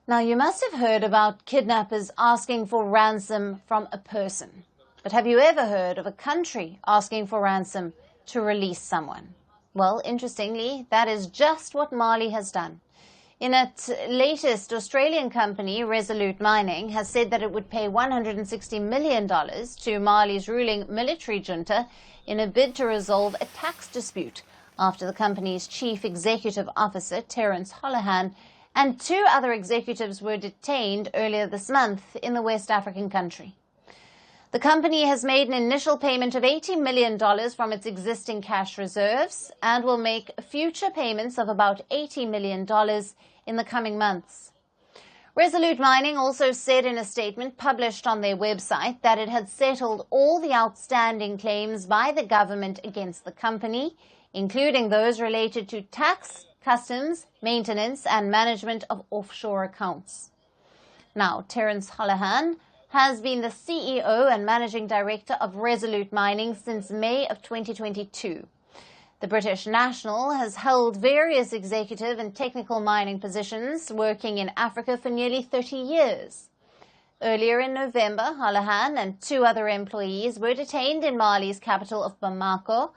Now, you must have heard about kidnappers asking for ransom from a person. But have you ever heard of a country asking for ransom to release someone? Well, interestingly, that is just what Mali has done. In its latest, Australian company, Resolute Mining, has said that it would pay $160 million to Mali's ruling military junta in a bid to resolve a tax dispute after the company's chief executive officer, Terence Holohan, and 2 other executives were detained earlier this month in the West African country. The company has made an initial payment of $80 million from its existing cash reserves and will make future payments of about $80 million in the coming months. Resolute Mining also said in a statement published on their website that it had settled all the outstanding claims by the government against the company, including those related to tax, customs, maintenance and management of offshore accounts. Now, Terence Holohan has been the CEO and Managing Director of Resolute Mining since May of 2022. The British national has held various executive and technical mining positions, working in Africa for nearly 30 years. Earlier in November, Holohan and 2 other employees were detained in Mali's capital of Bamako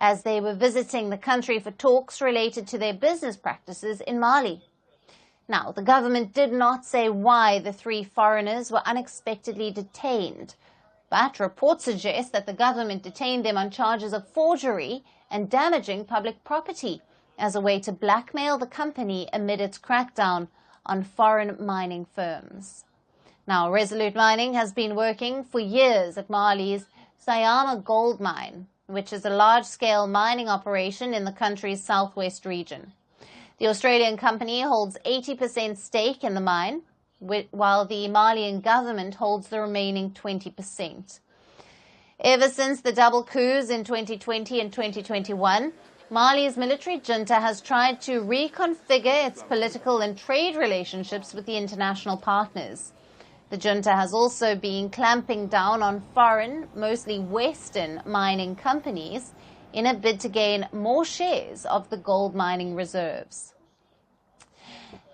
as they were visiting the country for talks related to their business practices in Mali. Now, the government did not say why the 3 foreigners were unexpectedly detained, but reports suggest that the government detained them on charges of forgery and damaging public property as a way to blackmail the company amid its crackdown on foreign mining firms. Now, Resolute Mining has been working for years at Mali's Syama gold mine, which is a large-scale mining operation in the country's southwest region. The Australian company holds 80% stake in the mine, while the Malian government holds the remaining 20%. Ever since the double coups in 2020 and 2021, Mali's military junta has tried to reconfigure its political and trade relationships with the international partners. The junta has also been clamping down on foreign, mostly Western, mining companies in a bid to gain more shares of the gold mining reserves.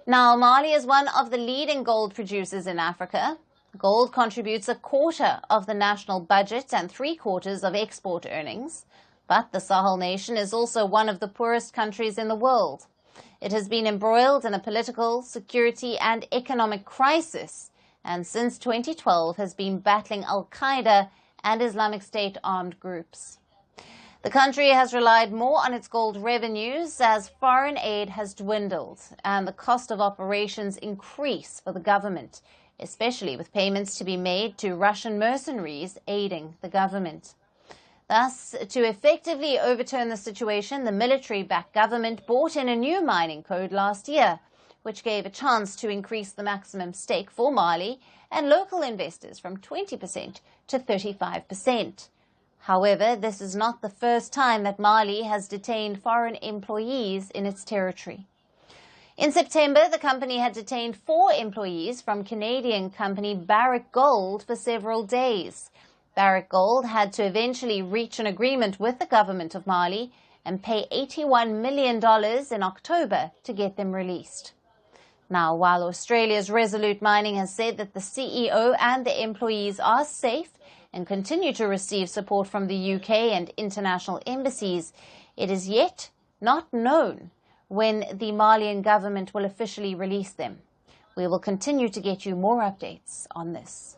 Now, Mali is one of the leading gold producers in Africa. Gold contributes 1/4 of the national budget and 3/4 of export earnings. But the Sahel nation is also one of the poorest countries in the world. It has been embroiled in a political, security and economic crisis, and since 2012 has been battling Al-Qaeda and Islamic State armed groups. The country has relied more on its gold revenues as foreign aid has dwindled and the cost of operations increase for the government, especially with payments to be made to Russian mercenaries aiding the government. Thus, to effectively overturn the situation, the military-backed government brought in a new mining code last year, which gave a chance to increase the maximum stake for Mali and local investors from 20% to 35%. However, this is not the first time that Mali has detained foreign employees in its territory. In September, the company had detained 4 employees from Canadian company Barrick Gold for several days. Barrick Gold had to eventually reach an agreement with the government of Mali and pay $81 million in October to get them released. Now, while Australia's Resolute Mining has said that the CEO and the employees are safe and continue to receive support from the UK and international embassies, it is yet not known when the Malian government will officially release them. We will continue to get you more updates on this.